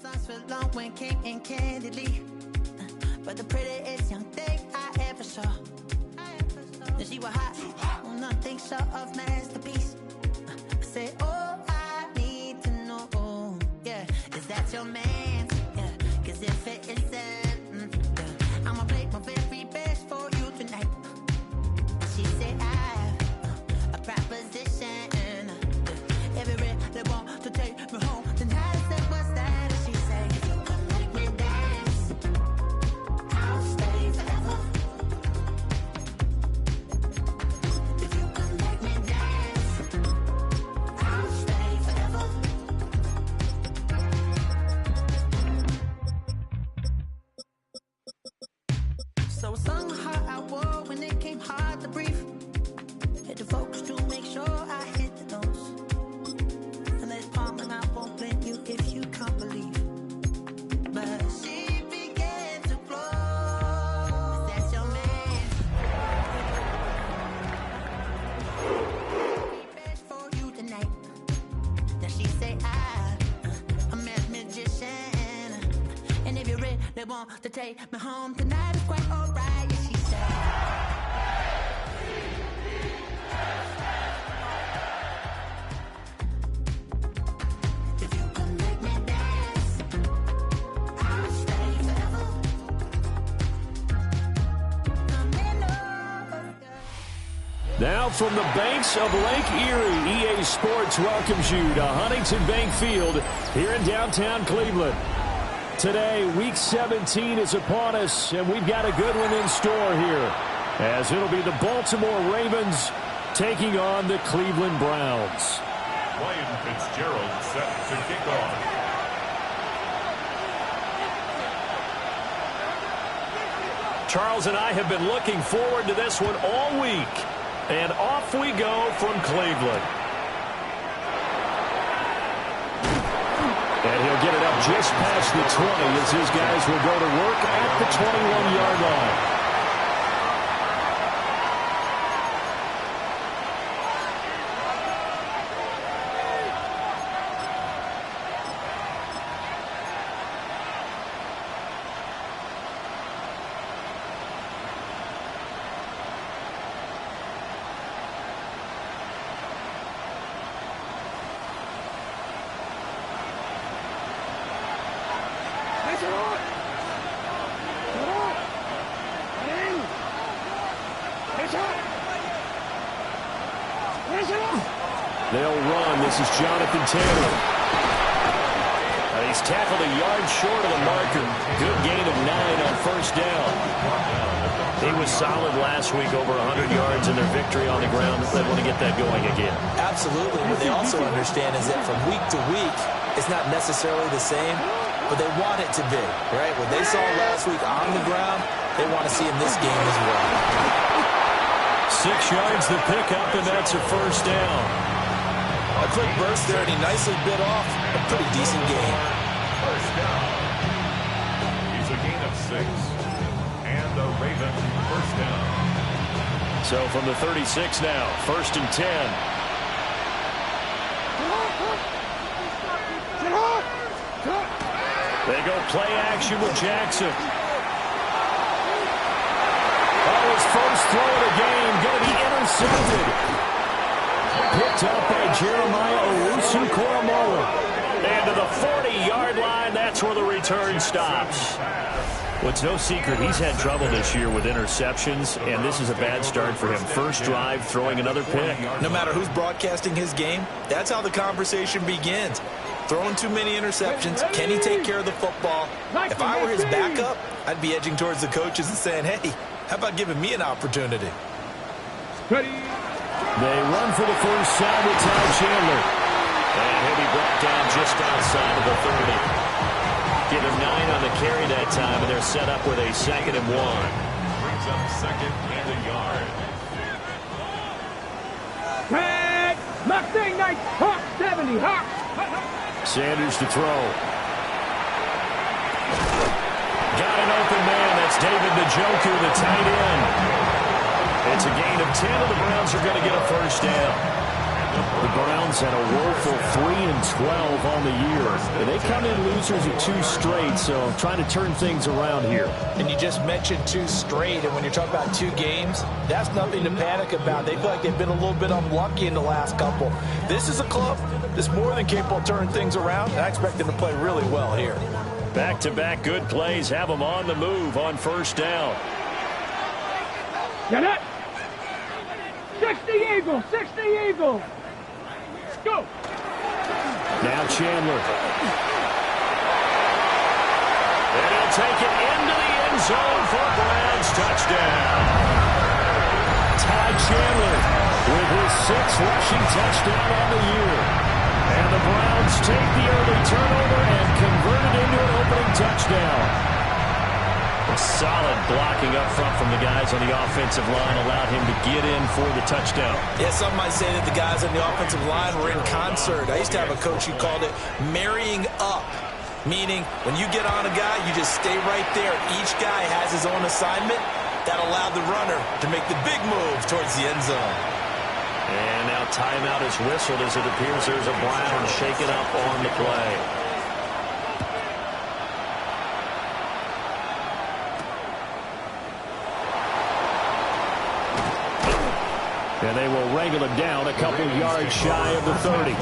Songs for long when came in candidly, but the prettiest young thing I ever saw. She was hot, nothing short of masterpiece. I said, oh, I need to know, yeah, is that your man? Yeah, 'cause if it isn't, yeah, I'ma play my very best for you tonight. She said, I have a proposition. Every they want to take me home tonight. I said, what's that? And she said, if you come make me dance, I'll stay forever. If you come make me dance, I'll stay forever. So I sung the heart I wore when it came hard to breathe. Hit the focus to make sure I hit the notes. And there's palm and I won't blame you if you can't believe. But she began to flow. That's your man. Best for you tonight. Now she say I'm a magician. And if you're ready, they want to take me home tonight. It's quite alright, yeah, she said. Now from the banks of Lake Erie, EA Sports welcomes you to Huntington Bank Field here in downtown Cleveland. Today, Week 17 is upon us, and we've got a good one in store here, as it'll be the Baltimore Ravens taking on the Cleveland Browns. Ryan Fitzgerald set to kick off. Charles and I have been looking forward to this one all week. And off we go from Cleveland. And he'll get it up just past the 20 as his guys will go to work at the 21-yard line. They'll run. This is Jonathan Taylor. He's tackled a yard short of the marker. Good gain of 9 on first down. He was solid last week, over 100 yards in their victory on the ground. They want to get that going again. Absolutely. What they also understand is that from week to week, it's not necessarily the same, but they want it to be, right? What they saw last week on the ground, they want to see in this game as well. 6 yards the pickup, and that's a first down. A quick burst there, and he nicely bit off a pretty decent gain. First down. He's a gain of 6. And the Ravens first down. So from the 36 now, 1st and 10. They go play action with Jackson. Oh, his first throw of the game going to be intercepted. Picked up by Jeremiah Owusu-Koramoah. And to the 40-yard line, that's where the return stops. Well, it's no secret he's had trouble this year with interceptions, and this is a bad start for him. First drive, throwing another pick. No matter who's broadcasting his game, that's how the conversation begins. Throwing too many interceptions, can he take care of the football? If I were his backup, I'd be edging towards the coaches and saying, hey, how about giving me an opportunity? Ready. They run for the first time with Ty Chandler. And he'll be brought down just outside of the 30. Give him 9 on the carry that time, and they're set up with a 2nd and 1. Brings up 2nd and a yard. Tag! Mustang Knight, Hawk 70, Hawk! Sanders to throw. Got an open man. That's David Njoku, the tight end. It's a gain of 10, and the Browns are going to get a first down. The Browns had a woeful 3 12 on the year. And they come in losers of 2 straight, so trying to turn things around here. And you just mentioned 2 straight, and when you're talking about 2 games, that's nothing to panic about. They feel like they've been a little bit unlucky in the last couple. This is a club that's more than capable of turning things around, and I expect them to play really well here. Back-to-back good plays have them on the move on first down. Get it! 60 Eagles! 60 Eagles! Go! Now Chandler. And he'll take it into the end zone for a Browns touchdown. Ty Chandler with his 6th rushing touchdown on the year. And the Browns take the early turnover and convert it into an opening touchdown. A solid blocking up front from the guys on the offensive line allowed him to get in for the touchdown. Yeah, some might say that the guys on the offensive line were in concert. I used to have a coach who called it marrying up, meaning when you get on a guy, you just stay right there. Each guy has his own assignment. That allowed the runner to make the big move towards the end zone. And now timeout is whistled as it appears there's a Brown shaken up on the play. And they will wrangle him down a couple yards shy of the 30.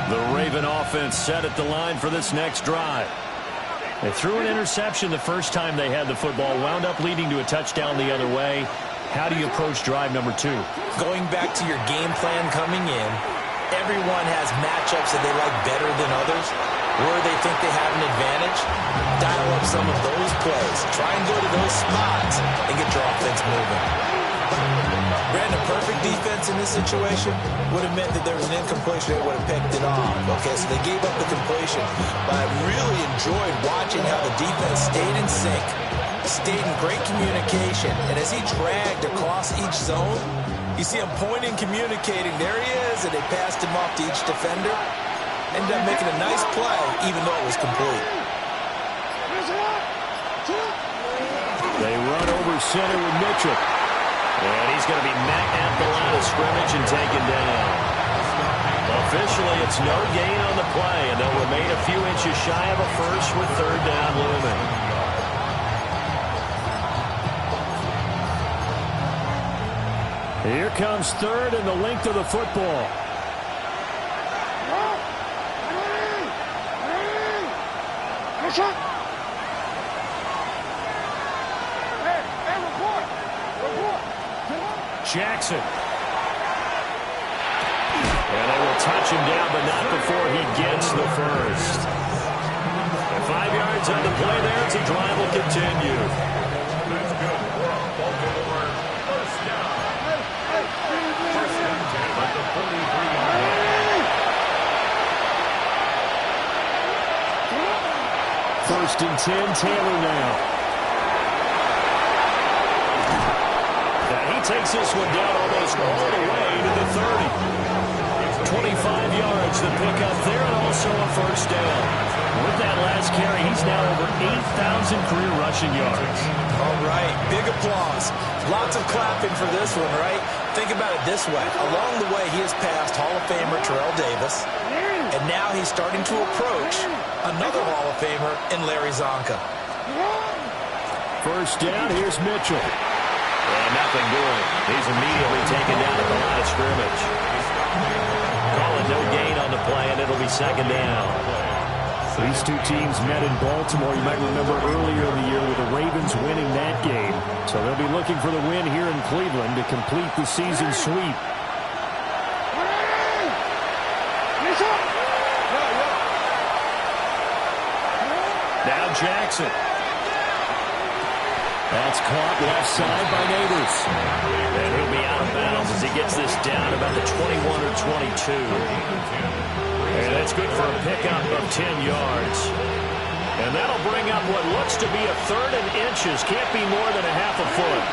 The Raven offense set at the line for this next drive. They threw an interception the first time they had the football, wound up leading to a touchdown the other way. How do you approach drive number 2? Going back to your game plan coming in, everyone has matchups that they like better than others. Where they think they have an advantage, dial up some of those plays. Try and go to those spots and get your offense moving. Brandon, perfect defense in this situation would have meant that there was an incompletion. They would have picked it off. Okay, so they gave up the completion. But I really enjoyed watching how the defense stayed in sync, stayed in great communication. And as he dragged across each zone, you see him pointing, communicating. There he is, and they passed him off to each defender. Ended up making a nice play, even though it was complete. They run over center with Mitchell. And he's going to be met at the line of scrimmage and taken down. Officially, it's no gain on the play, and they'll remain a few inches shy of a first with 3rd down looming. Here comes 3rd and the length of the football. Jackson. And they will touch him down, but not before he gets the first. And 5 yards on the play there as the drive will continue. That's good. Baltimore, first down. First and 10 at the 43. First and 10, Taylor now. Takes this one down almost all the way to the 30. 25 yards the pickup there, and also a first down. With that last carry, he's now over 8,000 career rushing yards. All right, big applause. Lots of clapping for this one, right? Think about it this way. Along the way, he has passed Hall of Famer Terrell Davis, and now he's starting to approach another Hall of Famer in Larry Zonka. First down, here's Mitchell. And nothing doing. He's immediately taken down at the line of scrimmage. Calling no gain on the play, and it'll be 2nd down. These two teams met in Baltimore. You might remember earlier in the year with the Ravens winning that game. So they'll be looking for the win here in Cleveland to complete the season sweep. Now Jackson. That's caught left side by Neighbors. And he'll be out of bounds as he gets this down about the 21 or 22. And that's good for a pickup of 10 yards. And that'll bring up what looks to be a 3rd and inches. Can't be more than a half a foot.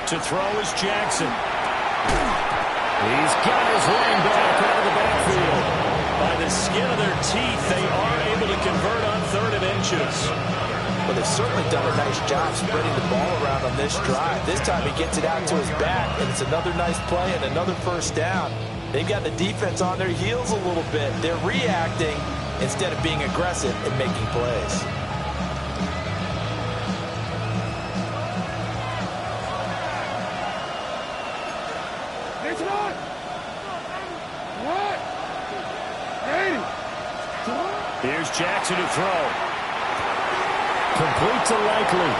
To throw is Jackson. He's got his running back out of the backfield. By the skin of their teeth, they are able to convert on 3rd and inches. Well, they've certainly done a nice job spreading the ball around on this drive. This time he gets it out to his back, and it's another nice play and another first down. They've got the defense on their heels a little bit. They're reacting instead of being aggressive and making plays. Here's Jackson to throw. Complete to Likely.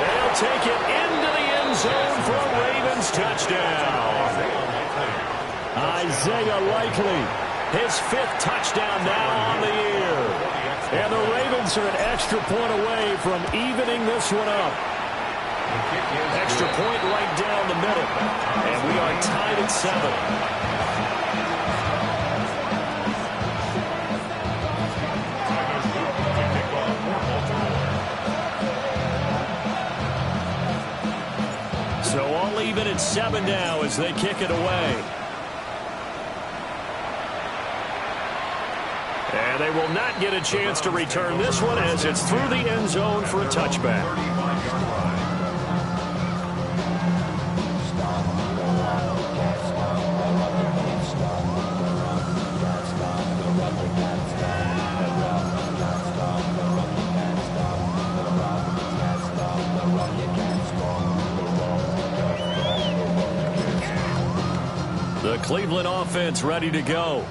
They'll take it into the end zone for a Ravens touchdown. Isaiah Likely, his 5th touchdown now on the year. And the Ravens are an extra point away from evening this one up. Extra point right down the middle. And we are tied at 7. So all even at 7 now as they kick it away. And they will not get a chance to return this one as it's through the end zone for a touchback. The Cleveland offense ready to go.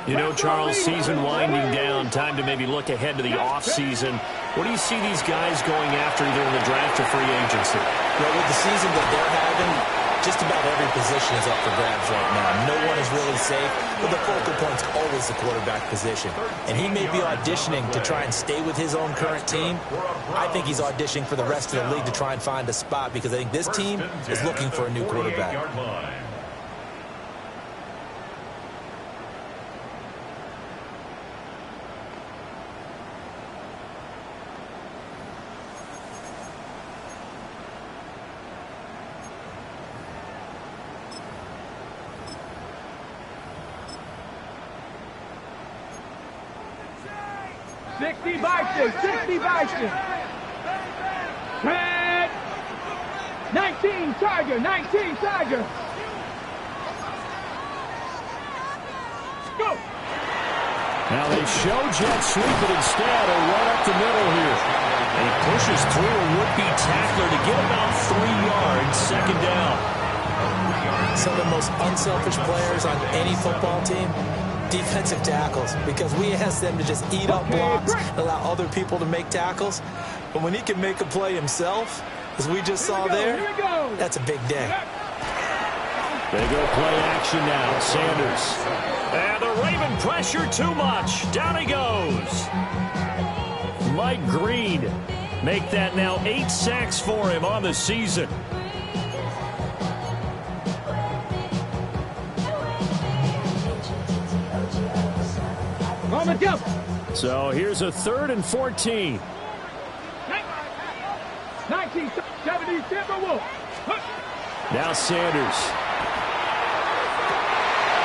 You know, Charles, season winding down, time to maybe look ahead to the offseason. What do you see these guys going after either in the draft or free agency? Well, with the season that they're having, just about every position is up for grabs right now. No one is really safe, but the focal point's always the quarterback position. And he may be auditioning to try and stay with his own current team. I think he's auditioning for the rest of the league to try and find a spot because I think this team is looking for a new quarterback. Red 19 Tiger, 19 Tiger. Go. Now they show jet sweep it instead or run up the middle here. And he pushes through a would-be tackler to get about 3 yards, 2nd down. Some of the most unselfish players on any football team, defensive tackles, because we ask them to just eat up blocks and allow other people to make tackles. But when he can make a play himself, as we just saw there, that's a big day. They go play action now. Sanders. And the Raven pressure too much. Down he goes. Mike Green make that now 8 sacks for him on the season. So here's a 3rd and 14. 1970 Timberwolves. Now Sanders.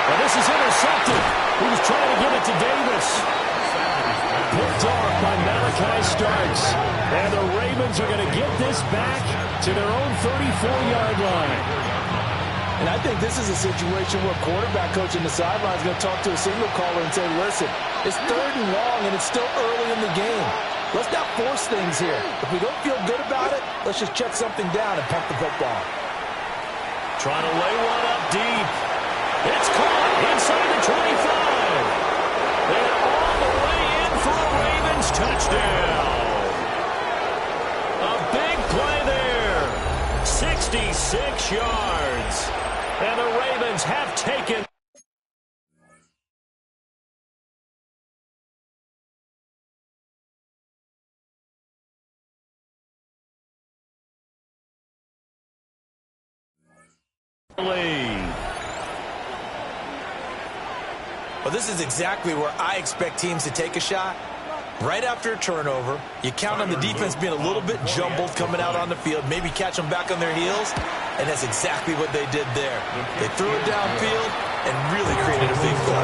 Well, this is intercepted. He was trying to get it to Davis. Picked off by Malachi Starks. And the Ravens are going to get this back to their own 34-yard line. And I think this is a situation where quarterback coach in the sideline is going to talk to a signal caller and say, listen, it's 3rd and long and it's still early in the game. Let's not force things here. If we don't feel good about it, let's just check something down and pump the football. Trying to lay one up deep. It's caught inside the 25. And all the way in for a Ravens touchdown. A big play there. 66 yards. And the Ravens have taken. Well, this is exactly where I expect teams to take a shot. Right after a turnover, you count on the defense being a little bit jumbled coming out on the field, maybe catch them back on their heels, and that's exactly what they did there. They threw it downfield and really created a big play.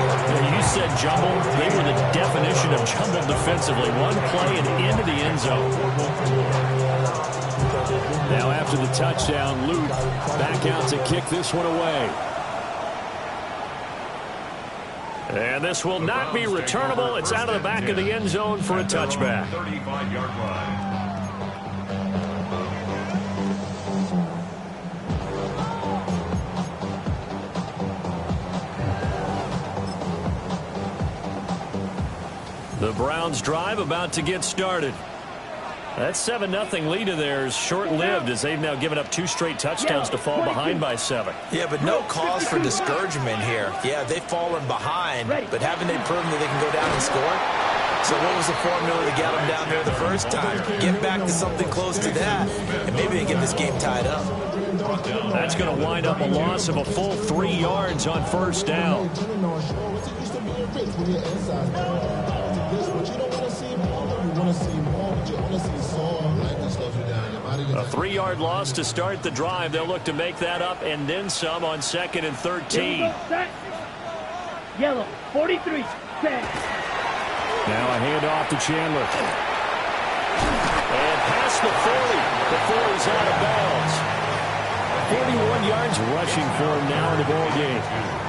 You said jumbled. They were the definition of jumbled defensively. One play and into the end zone. Now after the touchdown, Luke back out to kick this one away. And this will not be returnable. It's out of the back of the end zone for a touchback. 35-yard line. The Browns drive about to get started. That 7-0 lead of theirs short-lived as they've now given up 2 straight touchdowns to fall behind by 7. Yeah, but no cause for discouragement here. Yeah, they've fallen behind, but haven't they proven that they can go down and score? So what was the formula to get them down there the first time? Get back to something close to that, and maybe they get this game tied up. That's going to wind up a loss of a full 3 yards on first down. A 3-yard loss to start the drive. They'll look to make that up and then some on 2nd and 13. Yellow, 43, set. Now a handoff to Chandler. And past the 40 before he's out of bounds. 41 yards rushing for him now in the ball game.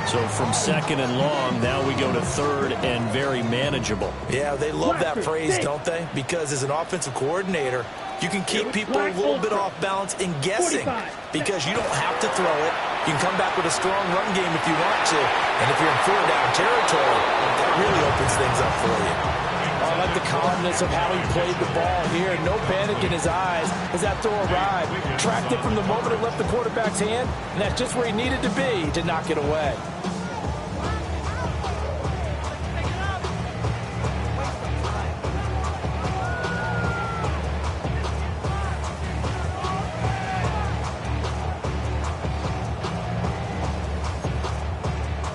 So from 2nd and long, now we go to 3rd and very manageable. Yeah, they love that phrase, don't they? Because as an offensive coordinator, you can keep people a little bit off balance and guessing because you don't have to throw it. You can come back with a strong run game if you want to. And if you're in 4-down territory, that really opens things up for you. I like the calmness of how he played the ball here. No panic in his eyes as that throw arrived. Tracked it from the moment it left the quarterback's hand, and that's just where he needed to be to knock it away.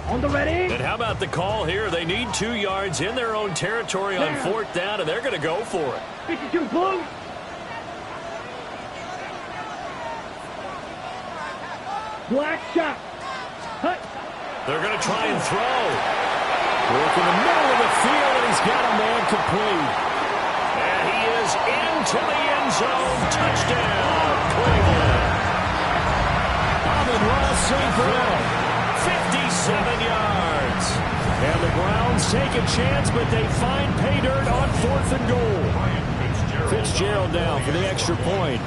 On the ready. And how about the call here? They need 2 yards in their own territory on 4th down, and they're going to go for it. 52 blue. Black shot. Hut. They're going to try and throw. Work in the middle of the field, and he's got a man complete. And he is into the end zone. Touchdown, Cleveland. Amon-Ra St. Brown. 57 yards. And the Browns take a chance, but they find pay dirt on 4th and goal. Fitzgerald down for the extra point.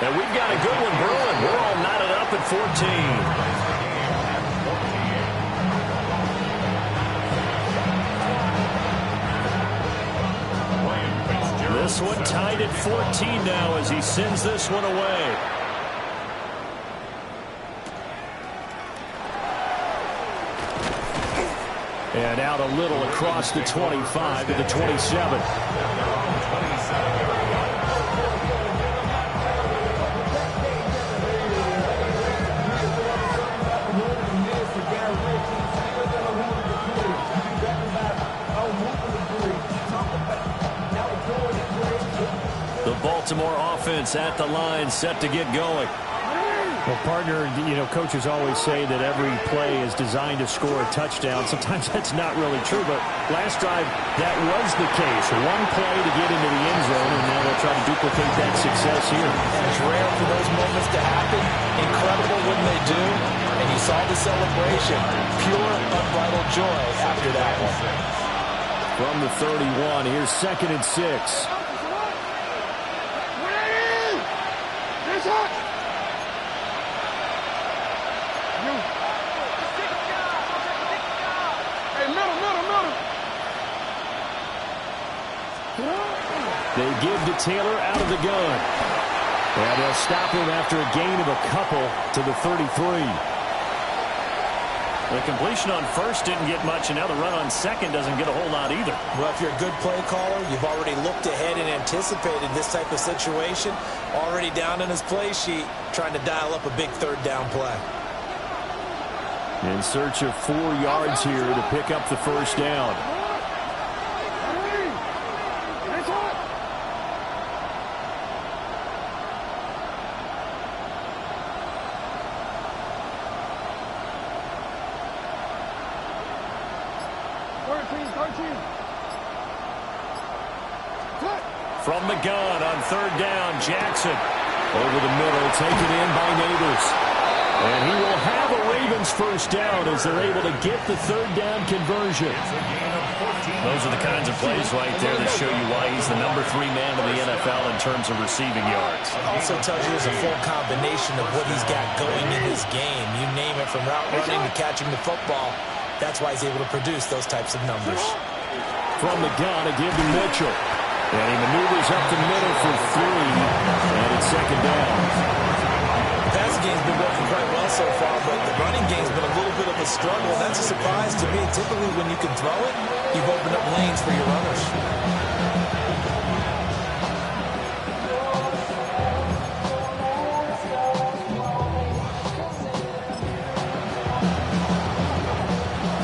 And we've got a good one brewing. We're all knotted up at 14. This one tied at 14 now as he sends this one away. And out a little across the 25 to the 27. The Baltimore offense at the line, set to get going. Well, partner, you know, coaches always say that every play is designed to score a touchdown. Sometimes that's not really true, but last drive, that was the case. One play to get into the end zone, and now they'll try to duplicate that success here. And it's rare for those moments to happen. Incredible when they do. And you saw the celebration. Pure, unbridled joy after that one. From the 31, here's 2nd and 6. They give to Taylor out of the gun. And they'll stop him after a gain of a couple to the 33. The completion on first didn't get much, and now the run on second doesn't get a whole lot either. Well, if you're a good play caller, you've already looked ahead and anticipated this type of situation. Already down in his play sheet, trying to dial up a big 3rd down play. In search of 4 yards here to pick up the first down. From the gun on 3rd down, Jackson. Over the middle, taken in by Neighbors. And he will have a Ravens first down as they're able to get the 3rd down conversion. Those are the kinds of plays right there that show you why he's the number 3 man in the NFL in terms of receiving yards. Also tells you there's a full combination of what he's got going in his game. You name it, from route running to catching the football. That's why he's able to produce those types of numbers. From the gun, again to Mitchell. And he maneuvers up the middle for 3. And it's 2nd down. The passing game's been working quite well so far, but the running game's been a little bit of a struggle. That's a surprise to me. Typically, when you can throw it, you've opened up lanes for your runners.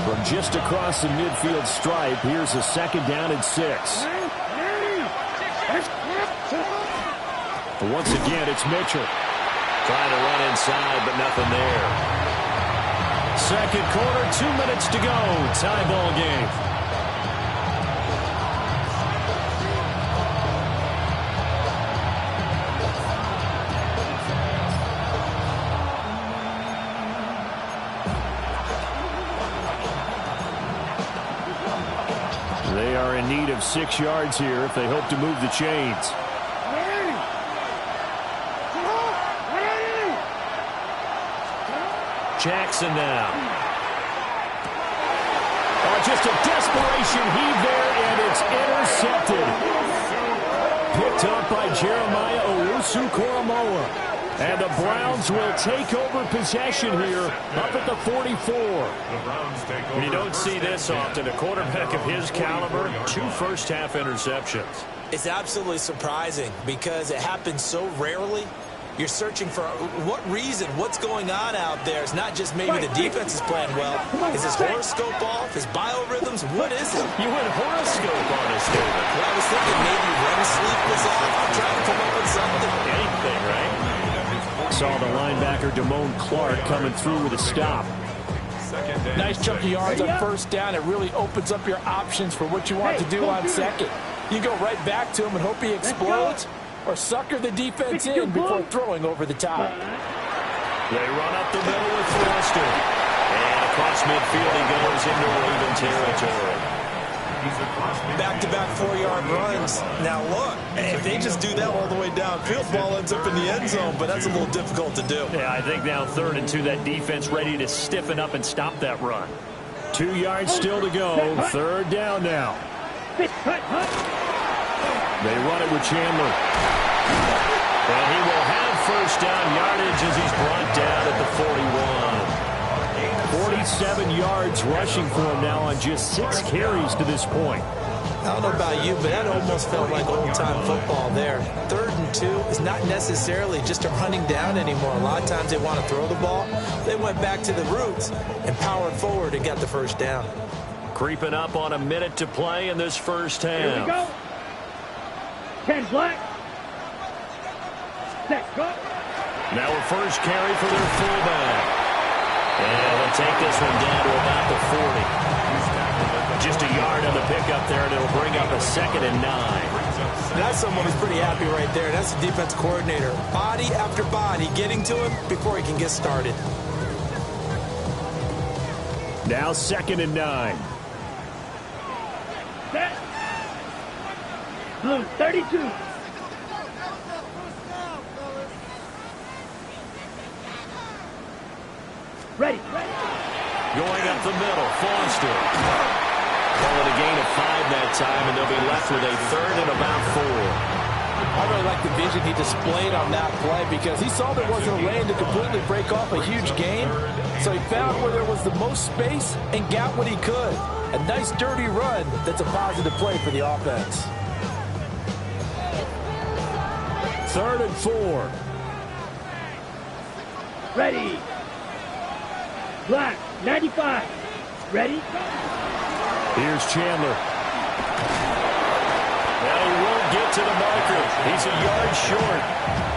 From just across the midfield stripe, here's a 2nd down and 6. But once again, it's Mitchell. Trying to run inside, but nothing there. 2nd quarter, 2 minutes to go. Tie ball game. They are in need of 6 yards here if they hope to move the chains. Jackson now. Oh, just a desperation heave there, and it's intercepted. Picked up by Jeremiah Owusu-Koramoah. And the Browns will take over possession here up at the 44. You don't see this often. A quarterback of his caliber, 2 first-half interceptions. It's absolutely surprising because it happens so rarely. You're searching for what reason, what's going on out there. It's not just maybe the defense is playing well. Is his horoscope off? His biorhythms? What is it? You went horoscope on us, David. Well, I was thinking maybe REM sleep was off. I'm trying to come up with something. Anything, right? Saw the linebacker Damone Clark coming through with a stop. Nice chunky yards on 1st down. It really opens up your options for what you want to do on 2nd. You go right back to him and hope he explodes, or sucker the defense in before throwing over the top. They run up the middle with Foster. And across midfield he goes into Raven territory. Back-to-back 4-yard runs. Now look, if they just do that all the way downfield, ball ends up in the end zone, but that's a little difficult to do. Yeah, I think now 3rd and 2, that defense ready to stiffen up and stop that run. 2 yards still to go. 3rd down now. They run it with Chandler. And he will have first down yardage as he's brought down at the 41. 47 yards rushing for him now on just 6 carries to this point. I don't know about you, but that almost felt like old-time football there. 3rd and 2 is not necessarily just a running down anymore. A lot of times they want to throw the ball. They went back to the roots and powered forward and got the first down. Creeping up on a minute to play in this first half. Here we go. 10 black. Set, go. Now a first carry for their fullback. And they'll take this one down to about the 40. Just a yard on the pickup there, and it'll bring up a 2nd and 9. That's someone who's pretty happy right there. That's the defense coordinator. Body after body getting to him before he can get started. Now 2nd and 9. Set. Blue, 32. Ready. Going up the middle, Foster. Call it a gain of 5 that time, and they'll be left with a 3rd and about 4. I really like the vision he displayed on that play because he saw there wasn't a lane to completely break off a huge gain. So he found where there was the most space and got what he could. A nice dirty run that's a positive play for the offense. 3rd and 4. Ready. Black. 95. Ready? Here's Chandler. Now he won't get to the marker. He's a yard short.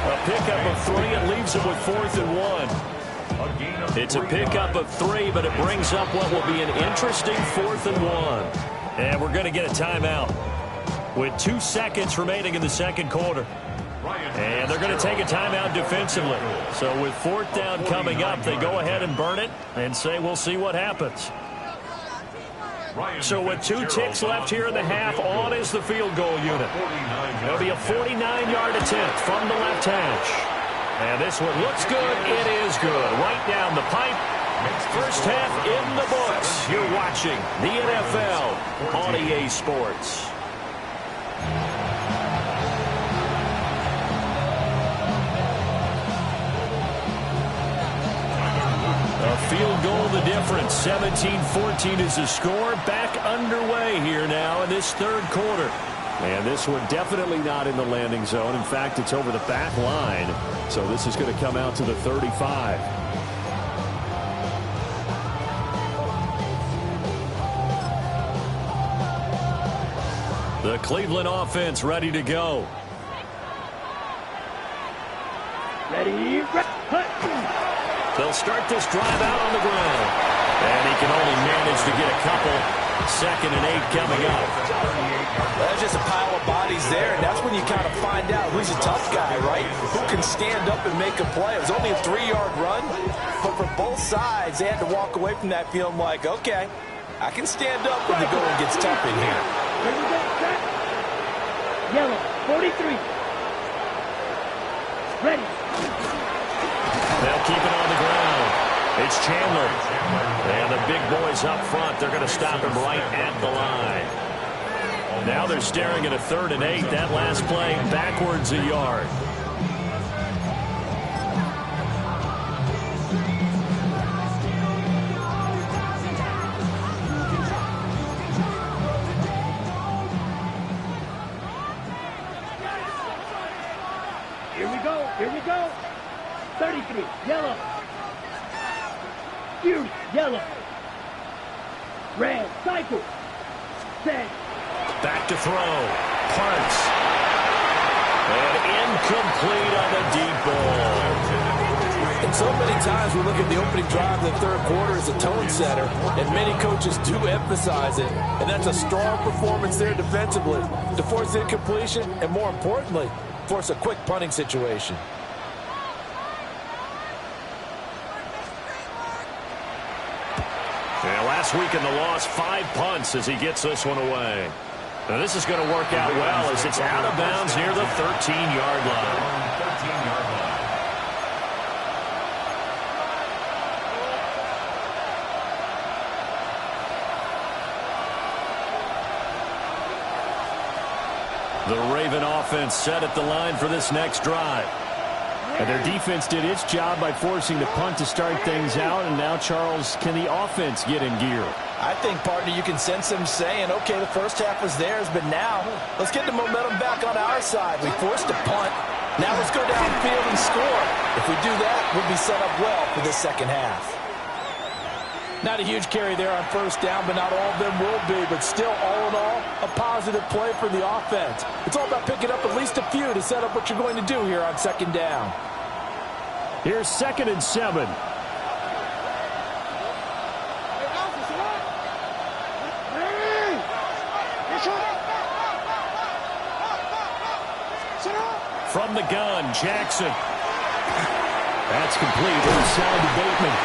A pickup of 3. It leaves him with 4th and 1. It's a pickup of 3, but it brings up what will be an interesting 4th and 1. And we're going to get a timeout with 2 seconds remaining in the second quarter. And they're going to take a timeout defensively. So with 4th down coming up, they go ahead and burn it and say we'll see what happens. So with 2 ticks left here in the half, on is the field goal unit. It'll be a 49-yard attempt from the left hash. And this one looks good. It is good. Right down the pipe. First half in the books. You're watching the NFL on EA Sports. A field goal the difference. 17-14 is the score. Back underway here now in this third quarter. And this one definitely not in the landing zone. In fact, it's over the back line. So this is going to come out to the 35. The Cleveland offense ready to go. Ready? They'll start this drive out on the ground. And he can only manage to get a couple. 2nd and 8 coming up. That's just a pile of bodies there, and that's when you kind of find out who's a tough guy, right? Who can stand up and make a play. It was only a 3-yard run, but for both sides, they had to walk away from that feeling like, okay, I can stand up when the going gets tough in here. Yellow, 43. Ready. They'll keep it on the ground. It's Chandler. And the big boys up front, they're going to stop him right at the line. Now they're staring at a 3rd and 8. That last play backwards a yard. Here we go. 33, yellow. Fury, yellow. Red, cycle. Set. Back to throw. Punts. And incomplete on the deep ball. And so many times we look at the opening drive of the third quarter as a tone setter, and many coaches do emphasize it. And that's a strong performance there defensively to force incompletion and, more importantly, force a quick punting situation. Yeah, last week in the loss, 5 punts as he gets this one away. Now this is going to work out well as it's out of bounds near the 13-yard line. The Raven offense set at the line for this next drive. And their defense did its job by forcing the punt to start things out. And now, Charles, can the offense get in gear? I think, partner, you can sense them saying, okay, the first half was theirs, but now let's get the momentum back on our side. We forced a punt. Now let's go downfield and score. If we do that, we'll be set up well for the second half. Not a huge carry there on first down, but not all of them will be. But still, all in all, a positive play for the offense. It's all about picking up at least a few to set up what you're going to do here on second down. Here's 2nd and 7. From the gun, Jackson. That's complete. Inside to Bateman.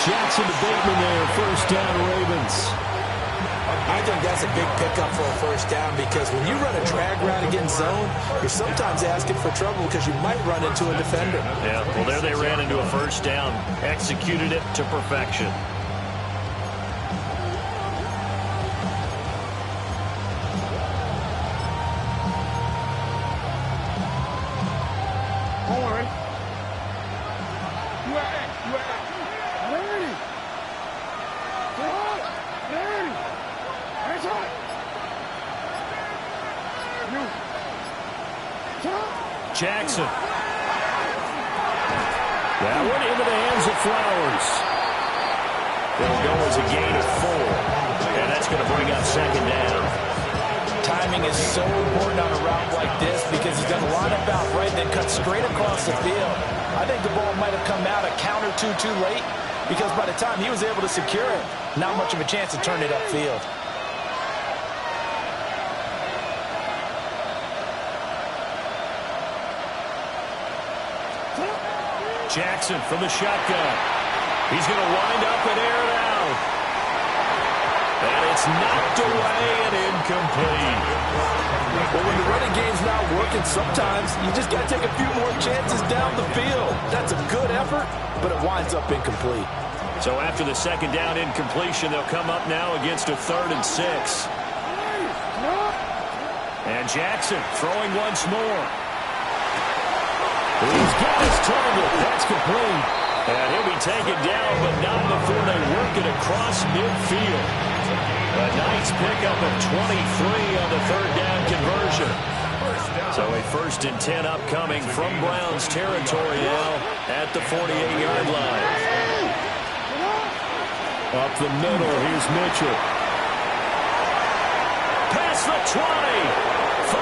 Jackson to Bateman there. First down, Ravens. I think that's a big pickup for a first down because when you run a drag route against zone, you're sometimes asking for trouble because you might run into a defender. Yeah, well, there they ran into a first down. Executed it to perfection. Jackson. That one into the hands of Flowers. was a gain of 4. And that's going to bring up second down. Timing is so important on a route like this because he's going to line up out right, then cut straight across the field. I think the ball might have come out a count or two too late because by the time he was able to secure it, not much of a chance to turn it upfield. Jackson from the shotgun. He's going to wind up and air it out. And it's knocked away and incomplete. Well, when the running game's not working, sometimes you just got to take a few more chances down the field. That's a good effort, but it winds up incomplete. So after the second down incompletion, they'll come up now against a 3rd and 6. And Jackson throwing once more. He's got his target. That's complete. And he'll be taken down, but not before they work it across midfield. A nice pickup of 23 on the 3rd down conversion. So a 1st and 10 upcoming from Browns territory now at the 48-yard line. Up the middle, here's Mitchell. Past the 20. 5.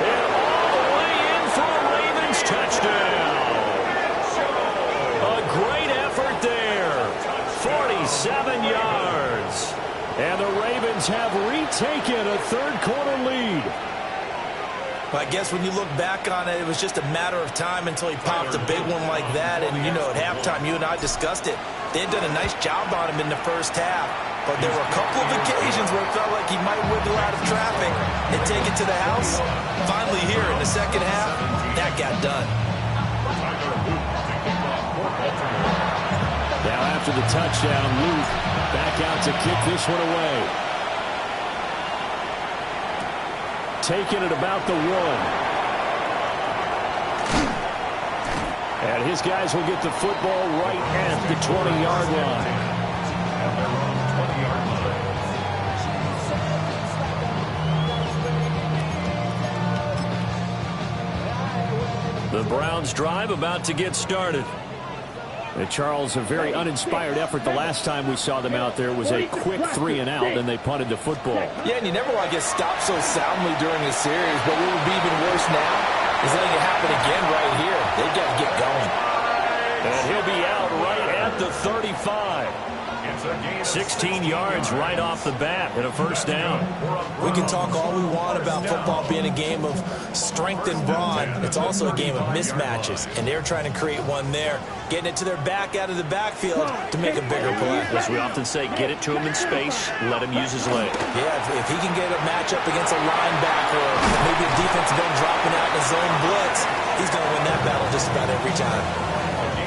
And all the way in for a Ravens touchdown. A great effort there. 47 yards. And the Ravens have retaken a 3rd quarter lead. I guess when you look back on it, it was just a matter of time until he popped a big one like that. And, you know, at halftime, you and I discussed it. They had done a nice job on him in the first half. But there were a couple of occasions where it felt like he might wiggle out of traffic and take it to the house. Finally here in the second half, that got done. Now after the touchdown, Luke back out to kick this one away. Taking it about the 1. And his guys will get the football right at the 20-yard line. The Browns drive about to get started. And Charles, a very uninspired effort the last time we saw them out there. It was a quick 3 and out, and they punted the football. Yeah, and you never want to get stopped so soundly during a series, but what would be even worse now is letting it happen again right here. They've got to get going. And he'll be out right at the 35. 16 yards right off the bat and a 1st down. We can talk all we want about football being a game of strength and brawn. It's also a game of mismatches, and they're trying to create one there, getting it to their back out of the backfield to make a bigger play. As we often say, get it to him in space, let him use his leg. Yeah, if he can get a matchup against a linebacker or maybe a defensive end dropping out in a zone blitz, he's going to win that battle just about every time.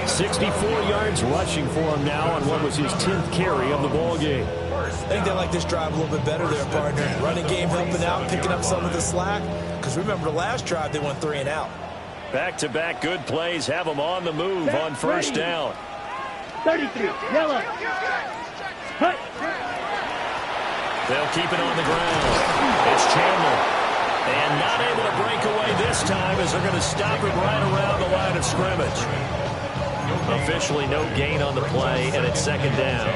64 yards rushing for him now on what was his 10th carry of the ball game. I think they like this drive a little bit better there, partner. Running game helping out, picking up some of the slack. Because remember, the last drive, they went 3 and out. Back-to-back good plays have them on the move on 1st down. 33, yellow. Hut. They'll keep it on the ground. It's Chandler. And not able to break away this time as they're going to stop it right around the line of scrimmage. Officially no gain on the play, and it's 2nd down.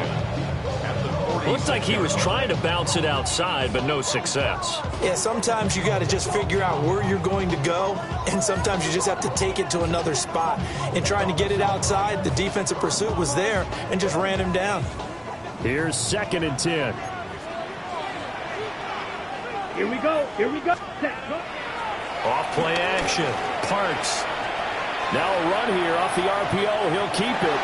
Looks like he was trying to bounce it outside, but no success. Yeah, sometimes you got to just figure out where you're going to go, and sometimes you just have to take it to another spot. In trying to get it outside, the defensive pursuit was there and just ran him down. Here's 2nd and 10. Here we go. Here we go. Off play action. Parks. Now a run here off the RPO. He'll keep it.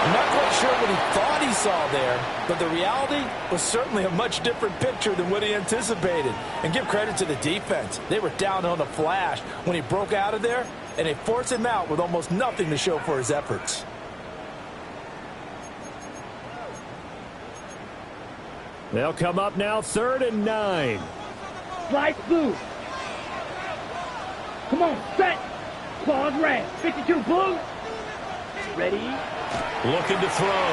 I'm not quite sure what he thought he saw there, but the reality was certainly a much different picture than what he anticipated. And give credit to the defense. They were down on the flash when he broke out of there, and they forced him out with almost nothing to show for his efforts. They'll come up now 3rd and 9. Slide blue. Come on, set. Claws red. 52 blue. Ready. Looking to throw.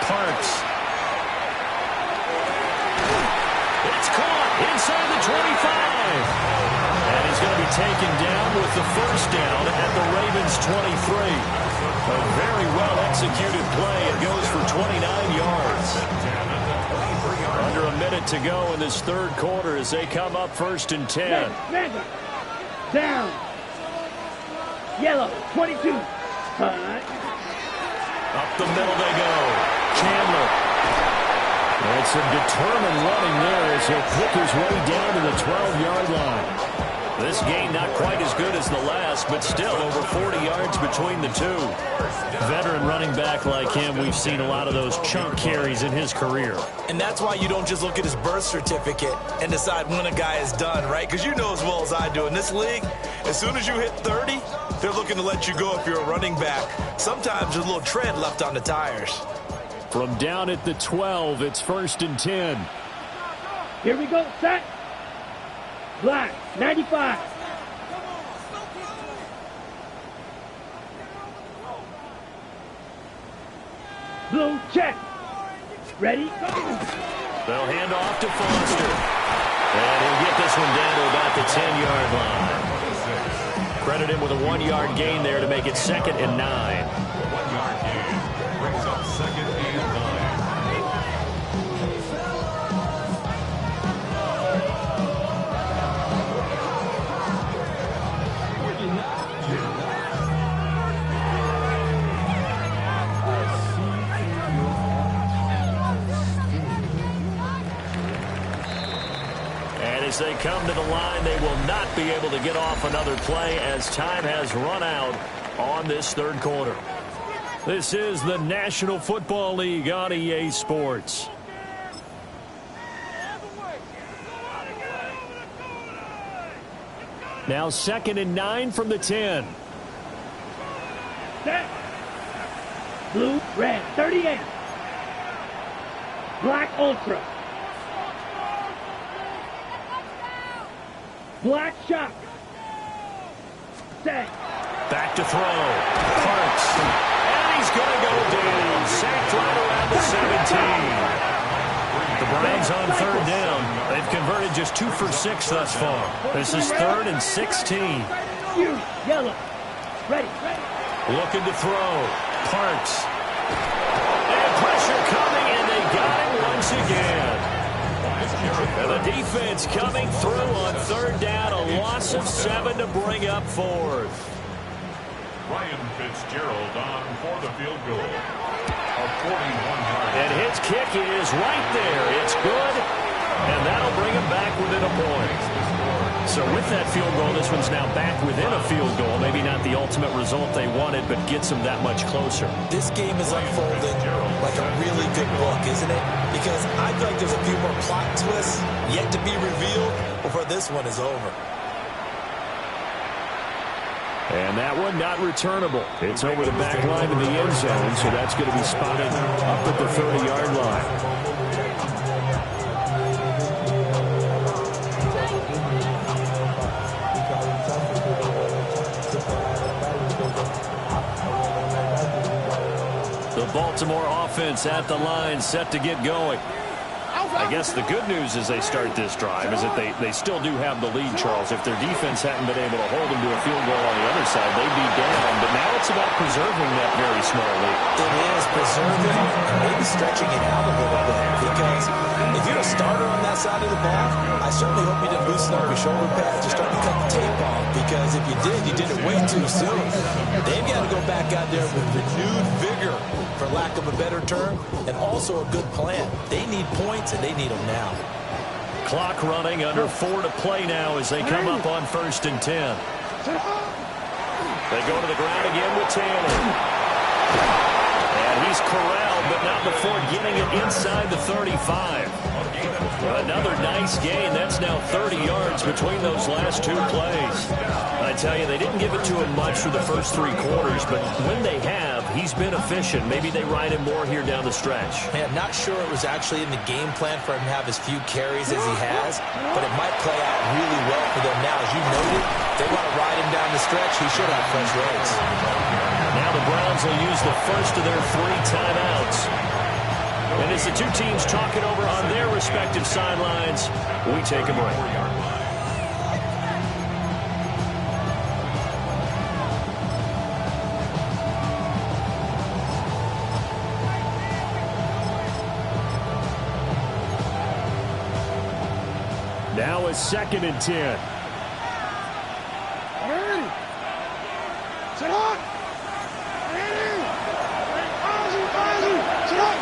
Parks. It's caught inside the 25. And he's going to be taken down with the 1st down at the Ravens 23. A very well-executed play. It goes for 29 yards. to go in this third quarter as they come up 1st and 10. Down. Yellow, 22. Up the middle they go. Chandler. And some determined running there as he'll pick his way down to the 12-yard line. This game not quite as good as the last, but still over 40 yards between the two. Veteran running back like him, we've seen a lot of those chunk carries in his career. And that's why you don't just look at his birth certificate and decide when a guy is done, right? Because you know as well as I do, in this league, as soon as you hit 30, they're looking to let you go if you're a running back. Sometimes there's a little tread left on the tires. From down at the 12, it's 1st and 10. Here we go, set. Black, 95. Blue, check. Ready, go. They'll hand off to Foster. And he'll get this one down to about the 10-yard line. Credit him with a 1-yard gain there to make it 2nd and 9. 1-yard gain brings up 2nd and 9. As they come to the line, they will not be able to get off another play as time has run out on this third quarter. This is the National Football League on EA Sports. Now 2nd and 9 from the 10. Set. Blue, red, 38. Black Ultra. Black shot. Set. Back to throw. Parks. And he's going to go down. Sacked right around the 17. The Browns on 3rd down. They've converted just 2 for 6 thus far. This is 3rd and 16. Yellow. Ready. Looking to throw. Parks. And pressure coming, and they got him once again. And the defense coming through on 3rd down. A loss of 7 to bring up 4th. Ryan Fitzgerald on for the field goal. A 41-yard. And his kick is right there. It's good. And that'll bring him back within a point. So with that field goal, this one's now back within a field goal. Maybe not the ultimate result they wanted, but gets them that much closer. This game is unfolding like a really good book, isn't it? Because I feel like there's a few more plot twists yet to be revealed before this one is over. And that one not returnable. It's over the back line of the end zone, so that's going to be spotted up at the 30-yard line. The Baltimore offense at the line, set to get going. I guess the good news as they start this drive is that they still do have the lead, Charles. If their defense hadn't been able to hold them to a field goal on the other side, they'd be down. But now it's about preserving that very small lead. It is preserving and maybe stretching it out a little bit. Because if you're a starter on that side of the ball, I certainly hope you didn't loosen up your shoulder pads. You're starting to cut the tape off. Because if you did it way too soon. They've got to go back out there with renewed vigor, for lack of a better term, and also a good plan. They need points, and they need them now. Clock running, under 4 to play now as they come up on 1st and 10. They go to the ground again with Taylor. And he's corralled, but not before getting it inside the 35. Another nice gain. That's now 30 yards between those last 2 plays. I tell you, they didn't give it to him much for the first 3 quarters, but when they have, he's been efficient. Maybe they ride him more here down the stretch. Man, not sure it was actually in the game plan for him to have as few carries as he has, but it might play out really well for them now. As you noted, they want to ride him down the stretch. He should have fresh legs. Now the Browns will use the first of their 3 timeouts. And as the two teams talk it over on their respective sidelines, we take a break. now a 2nd and 10. Sit up! Sit up!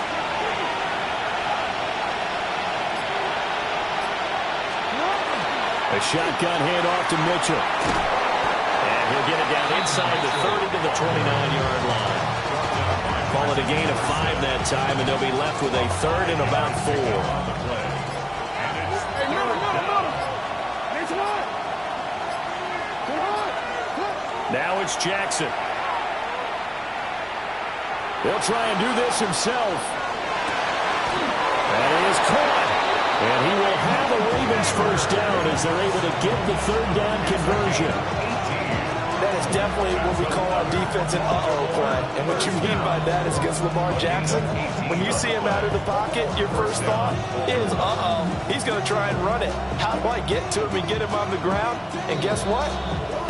A shotgun handoff to Mitchell. And he'll get it down inside the 30 to the 29-yard line. Call it a gain of 5 that time, and they'll be left with a 3rd and about 4. Now it's Jackson. He'll try and do this himself. And he is caught. And he will have a Ravens first down as they're able to get the 3rd down conversion. That is definitely what we call our defense an uh-oh play. And what you mean by that is against Lamar Jackson, when you see him out of the pocket, your first thought is, uh-oh, he's going to try and run it. How do I get to him and get him on the ground? And guess what?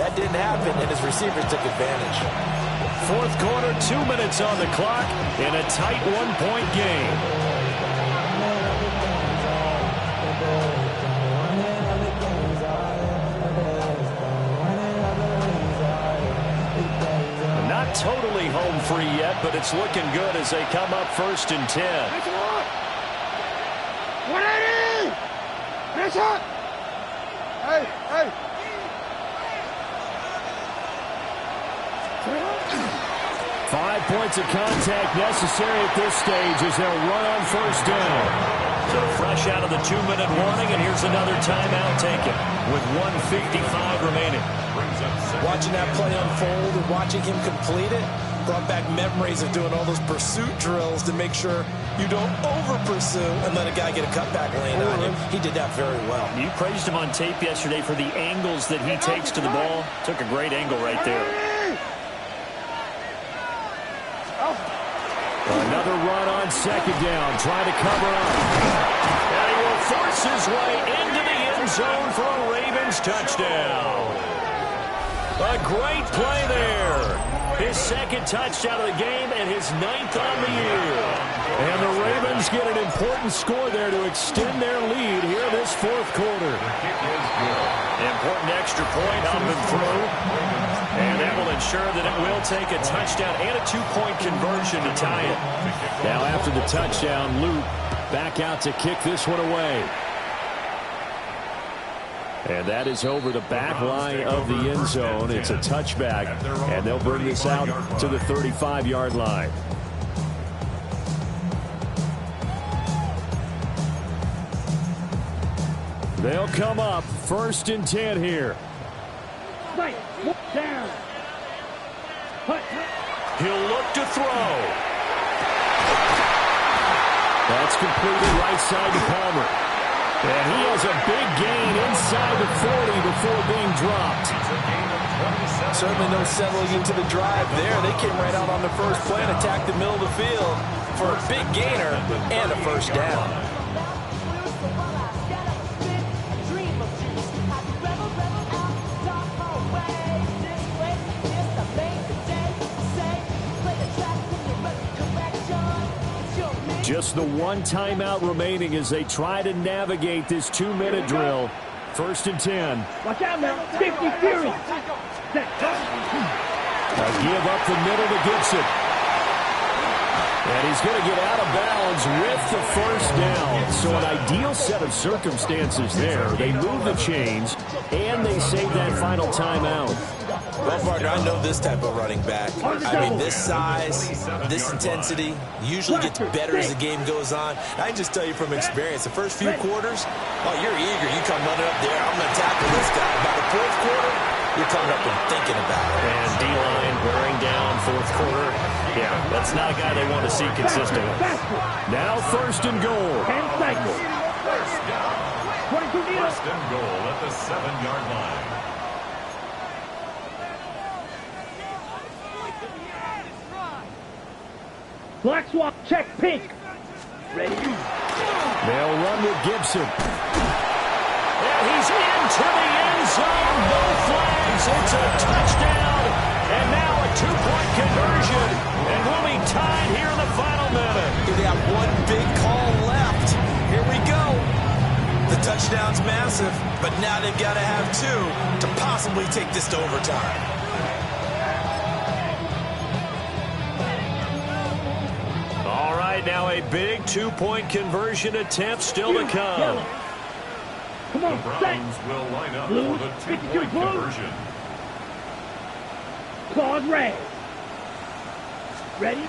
That didn't happen, and his receivers took advantage. 4th quarter, 2 minutes on the clock in a tight 1-point game. Not totally home free yet, but it's looking good as they come up 1st and 10. 180! Finish up! Hey, hey! 5 points of contact necessary at this stage as they'll run on 1st down. So fresh out of the 2-minute warning, and here's another timeout taken with 1:55 remaining. Watching that play unfold and watching him complete it brought back memories of doing all those pursuit drills to make sure you don't over-pursue and let a guy get a cutback lane on you. He did that very well. You praised him on tape yesterday for the angles that he takes to the ball. Took a great angle right there. Another run on 2nd down, trying to cover up. And he will force his way into the end zone for a Ravens touchdown. A great play there. His 2nd touchdown of the game and his 9th on the year. And the Ravens get an important score there to extend their lead here this 4th quarter. Important extra point helping through. And that will ensure that it will take a touchdown and a 2-point conversion to tie it. Now after the touchdown, Luke back out to kick this one away. And that is over the back line of the end zone. It's a touchback, and they'll bring this out to the 35-yard line. They'll come up 1st and 10 here. Right, down. He'll look to throw. That's completed right side to Palmer. And he has a big gain inside the 40 before being dropped. Certainly no settling into the drive there. They came right out on the first play and attacked the middle of the field for a big gainer and a first down. Just the one timeout remaining as they try to navigate this 2-minute drill. 1st and 10. Watch out now. 50 Fury. A give up the middle to Gibson. And he's going to get out of bounds with the first down. So an ideal set of circumstances there. They move the chains, and they save that final timeout. Well, partner, I know this type of running back. I mean, this size, this intensity usually gets better as the game goes on. I can just tell you from experience, the first few quarters, oh, you're eager. You come running up there, I'm going to tackle this guy. By the 4th quarter, you're coming up and thinking about it. And D-line wearing down 4th quarter. Yeah, that's not a guy they want to see consistently. Now 1st and goal. 10 seconds. First down. 1st and goal at the 7-yard line. Black swap, check pink. Ready? They'll run with Gibson. And he's into the end zone. No flags. It's a touchdown. And now a 2-point conversion. And we'll be tied here in the final minute. They got one big call left. Here we go. The touchdown's massive, but now they've got to have 2 to possibly take this to overtime. All right, now a big 2-point conversion attempt still to come. Come on, The Browns will line up Blue, for the 52 2-point blue. conversion. Claws red. Ready?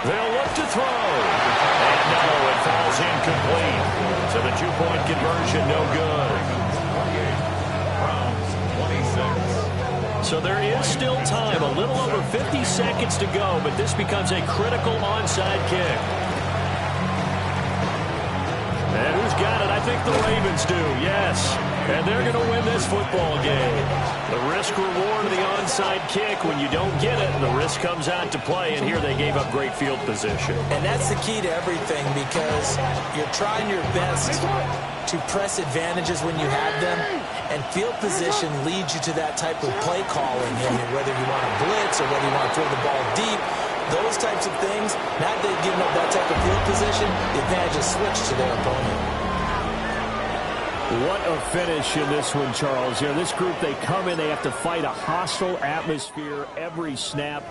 They'll look to throw. And no, it falls incomplete. So the 2-point conversion, no good. 28. Browns 26. So there is still time, a little over 50 seconds to go, but this becomes a critical onside kick. And who's got it? I think the Ravens do, yes. And they're going to win this football game. The risk-reward of the onside kick, when you don't get it, the risk comes out to play, and here they gave up great field position. And that's the key to everything, because you're trying your best to press advantages when you have them, and field position leads you to that type of play calling. I mean, whether you want to blitz or whether you want to throw the ball deep, those types of things, now that they've given up that type of field position, the advantage is switched to their opponent. What a finish in this one, Charles. You know, this group, they come in, they have to fight a hostile atmosphere every snap.